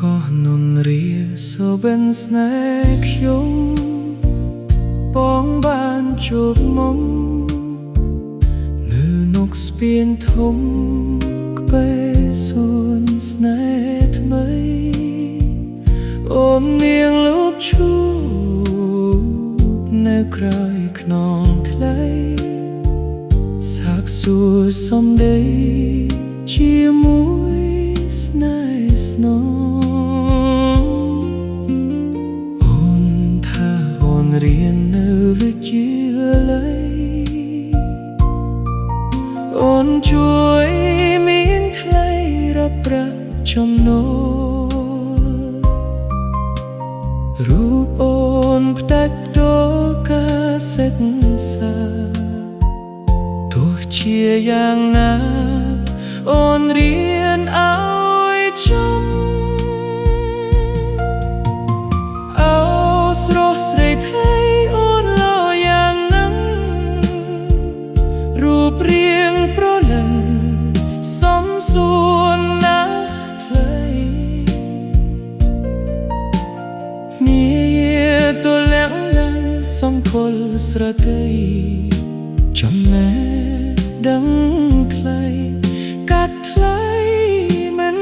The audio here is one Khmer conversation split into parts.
ក៏នំរៀសូបិនស្នេហ៍ខ្ញុំបងបានជួបមុំនៅនកស្ពានធំក្បែរសួនស្នេហ៍ថ្មីអូននាងលូបឈូបនៅក្រោយខ្នងថ្លៃសាកសួរសំដីជាមួយស្នេហ៍ស្នងរៀននៅវិទ្យាល័យអូនជួយមានថ្លៃរាប់ប្រាក់ចំណូលរូបអូនផ្ដាច់ដូរការសិក្សាទោះជាយ៉ាងណាអូនរៀនឲ្យចំស្រស់ស្រីថៃអូនឡោយ៉ាងហ្នឹងរូបរាងប្រលឹងសំសួនណាស់ថ្លៃមាយាទលាក់ឡើងសង្គលស្រតីចំណេះដឹងថ្លៃកាត់ថ្លៃមិន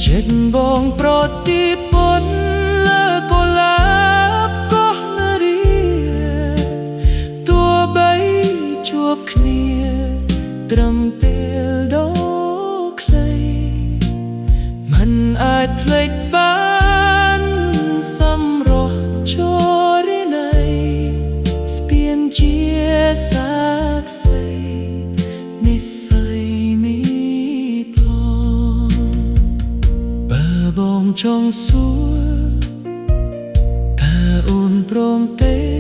ចិត្តបងប្រតិពន្ធលើកុលាបកោះនរាទោះបីជួបគ្នាត្រឹមពេលដ៏ខ្លីមិនអាចភ្លេចបានសម្រស់ជរិណីស្ពានជាសាក្សីនិស្ស័យបងចង់សួរតើអូនព្រមទេ